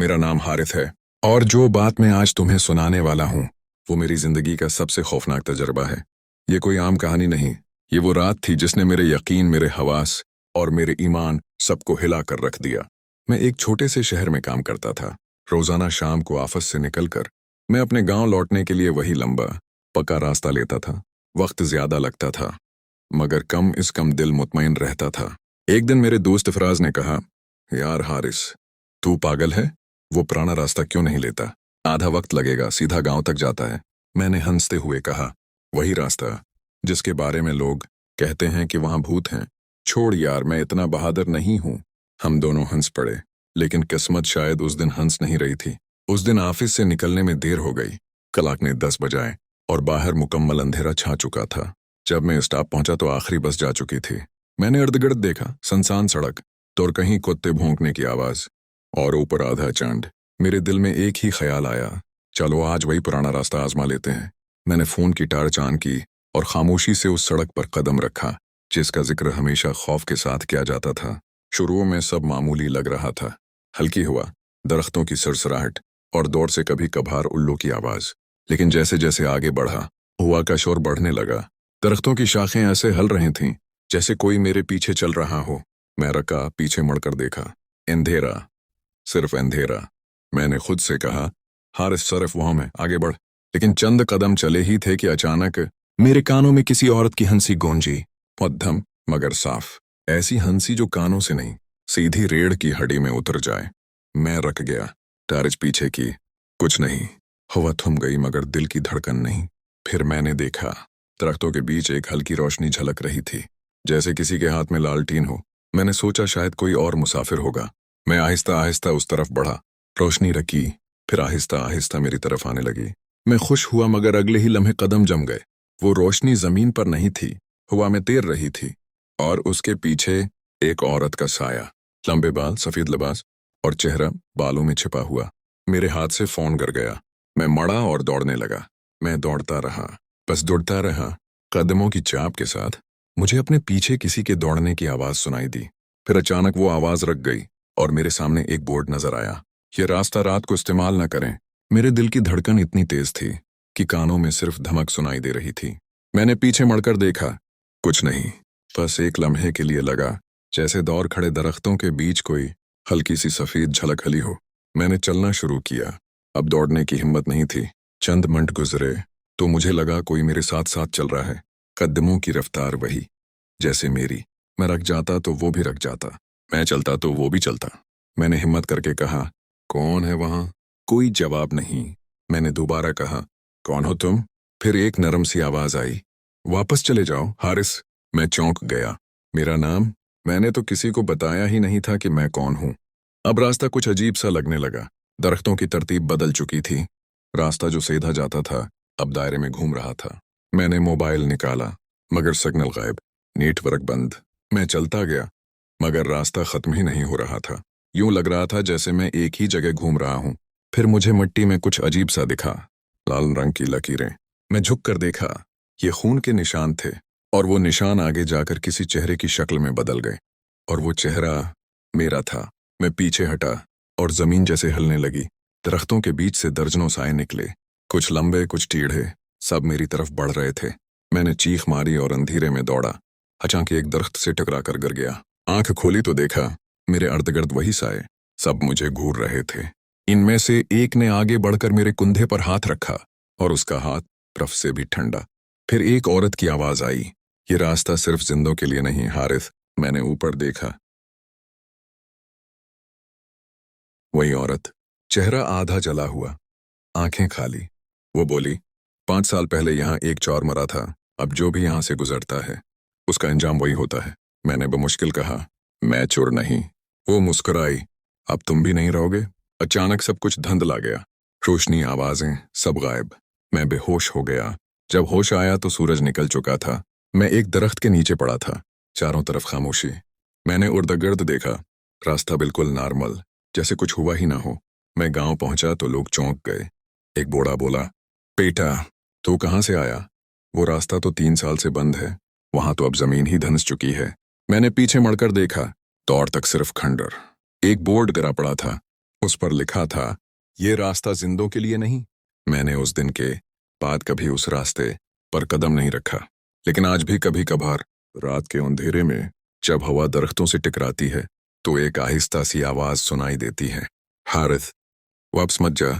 मेरा नाम हारिस है, और जो बात मैं आज तुम्हें सुनाने वाला हूँ वो मेरी जिंदगी का सबसे खौफनाक तजर्बा है। ये कोई आम कहानी नहीं, ये वो रात थी जिसने मेरे यकीन, मेरे हवास और मेरे ईमान सबको हिला कर रख दिया। मैं एक छोटे से शहर में काम करता था। रोजाना शाम को ऑफिस से निकलकर मैं अपने गांव लौटने के लिए वही लंबा पक्का रास्ता लेता था। वक्त ज्यादा लगता था मगर कम इस कम दिल मुतमईन रहता था। एक दिन मेरे दोस्त फराज ने कहा, यार हारिस, तू पागल है? वो पुराना रास्ता क्यों नहीं लेता? आधा वक्त लगेगा, सीधा गांव तक जाता है। मैंने हंसते हुए कहा, वही रास्ता जिसके बारे में लोग कहते हैं कि वहां भूत हैं। छोड़ यार, मैं इतना बहादुर नहीं हूं। हम दोनों हंस पड़े, लेकिन किस्मत शायद उस दिन हंस नहीं रही थी। उस दिन ऑफिस से निकलने में देर हो गई। क्लॉक ने 10 बजाए और बाहर मुकम्मल अंधेरा छा चुका था। जब मैं स्टॉप पहुंचा तो आखिरी बस जा चुकी थी। मैंने इर्द गिर्द देखा, सुनसान सड़क, तो और कहीं कुत्ते भौंकने की आवाज, और ऊपर आधा चांद। मेरे दिल में एक ही ख्याल आया, चलो आज वही पुराना रास्ता आजमा लेते हैं। मैंने फोन की टार्च ऑन की और खामोशी से उस सड़क पर कदम रखा जिसका जिक्र हमेशा खौफ के साथ किया जाता था। शुरू में सब मामूली लग रहा था। हल्की हुआ, दरख्तों की सरसराहट और दौड़ से कभी कभार उल्लू की आवाज। लेकिन जैसे जैसे आगे बढ़ा, हुआ का शोर बढ़ने लगा। दरख्तों की शाखें ऐसे हल रही थीं जैसे कोई मेरे पीछे चल रहा हो। मैं रका, पीछे मुड़कर देखा। अंधेरा, सिर्फ अंधेरा। मैंने खुद से कहा, हारिस सरफ वहां में, आगे बढ़। लेकिन चंद कदम चले ही थे कि अचानक मेरे कानों में किसी औरत की हंसी गूंजी, मध्यम मगर साफ। ऐसी हंसी जो कानों से नहीं, सीधी रीढ़ की हड्डी में उतर जाए। मैं रख गया, टार्च पीछे की, कुछ नहीं। हवा थम गई मगर दिल की धड़कन नहीं। फिर मैंने देखा, दरख्तों के बीच एक हल्की रोशनी झलक रही थी, जैसे किसी के हाथ में लालटीन हो। मैंने सोचा शायद कोई और मुसाफिर होगा। मैं आहिस्ता आहिस्ता उस तरफ बढ़ा। रोशनी रखी, फिर आहिस्ता आहिस्ता मेरी तरफ आने लगी। मैं खुश हुआ मगर अगले ही लम्हे कदम जम गए। वो रोशनी जमीन पर नहीं थी, हवा में तैर रही थी, और उसके पीछे एक औरत का साया, लंबे बाल, सफेद लिबास और चेहरा बालों में छिपा हुआ। मेरे हाथ से फोन गिर गया। मैं मड़ा और दौड़ने लगा। मैं दौड़ता रहा, बस दौड़ता रहा, कदमों की चाप के साथ। मुझे अपने पीछे किसी के दौड़ने की आवाज सुनाई दी। फिर अचानक वो आवाज रुक गई और मेरे सामने एक बोर्ड नजर आया, ये रास्ता रात को इस्तेमाल न करें। मेरे दिल की धड़कन इतनी तेज थी कि कानों में सिर्फ धमक सुनाई दे रही थी। मैंने पीछे मुड़कर देखा, कुछ नहीं। बस एक लम्हे के लिए लगा जैसे दौड़ खड़े दरख्तों के बीच कोई हल्की सी सफेद झलक हली हो। मैंने चलना शुरू किया। अब दौड़ने की हिम्मत नहीं थी। चंद मिनट गुजरे तो मुझे लगा कोई मेरे साथ साथ चल रहा है। कदमों की रफ्तार वही, जैसे मेरी। मैं रख जाता तो वो भी रख जाता, मैं चलता तो वो भी चलता। मैंने हिम्मत करके कहा, कौन है वहां? कोई जवाब नहीं। मैंने दोबारा कहा, कौन हो तुम? फिर एक नरम सी आवाज आई, वापस चले जाओ हारिस। मैं चौंक गया। मेरा नाम? मैंने तो किसी को बताया ही नहीं था कि मैं कौन हूं। अब रास्ता कुछ अजीब सा लगने लगा। दरख्तों की तरतीब बदल चुकी थी। रास्ता जो सीधा जाता था अब दायरे में घूम रहा था। मैंने मोबाइल निकाला मगर सिग्नल गायब, नेटवर्क बंद। मैं चलता गया मगर रास्ता खत्म ही नहीं हो रहा था। यूं लग रहा था जैसे मैं एक ही जगह घूम रहा हूं। फिर मुझे मिट्टी में कुछ अजीब सा दिखा, लाल रंग की लकीरें। मैं झुक कर देखा, ये खून के निशान थे, और वो निशान आगे जाकर किसी चेहरे की शक्ल में बदल गए, और वो चेहरा मेरा था। मैं पीछे हटा और जमीन जैसे हिलने लगी। दरख्तों के बीच से दर्जनों साए निकले, कुछ लंबे कुछ टीढ़े, सब मेरी तरफ बढ़ रहे थे। मैंने चीख मारी और अंधेरे में दौड़ा। अचानक एक दरख्त से टकरा कर गिर गया। आंख खोली तो देखा मेरे अर्धगिर्द वही साए, सब मुझे घूर रहे थे। इनमें से एक ने आगे बढ़कर मेरे कुंधे पर हाथ रखा, और उसका हाथ बर्फ से भी ठंडा। फिर एक औरत की आवाज आई, ये रास्ता सिर्फ जिंदों के लिए नहीं हारिस। मैंने ऊपर देखा, वही औरत, चेहरा आधा जला हुआ, आंखें खाली। वो बोली, 5 साल पहले यहाँ एक चोर मरा था। अब जो भी यहाँ से गुजरता है उसका अंजाम वही होता है। मैंने बमुश्किल कहा, मैं चोर नहीं। वो मुस्कुराई, अब तुम भी नहीं रहोगे? अचानक सब कुछ धुंधला गया, रोशनी, आवाजें, सब गायब। मैं बेहोश हो गया। जब होश आया तो सूरज निकल चुका था। मैं एक दरख्त के नीचे पड़ा था, चारों तरफ खामोशी। मैंने इर्द-गिर्द देखा, रास्ता बिल्कुल नॉर्मल, जैसे कुछ हुआ ही ना हो। मैं गांव पहुंचा तो लोग चौंक गए। एक बूढ़ा बोला, बेटा तू कहां से आया? वो रास्ता तो 3 साल से बंद है, वहां तो अब जमीन ही धंस चुकी है। मैंने पीछे मुड़कर देखा, दौड़ तक सिर्फ खंडर। एक बोर्ड गिरा पड़ा था, उस पर लिखा था, ये रास्ता जिंदों के लिए नहीं। मैंने उस दिन के बाद कभी उस रास्ते पर कदम नहीं रखा, लेकिन आज भी कभी कभार रात के अंधेरे में जब हवा दरख्तों से टकराती है तो एक आहिस्ता सी आवाज सुनाई देती है, हारिस वापस मत जा,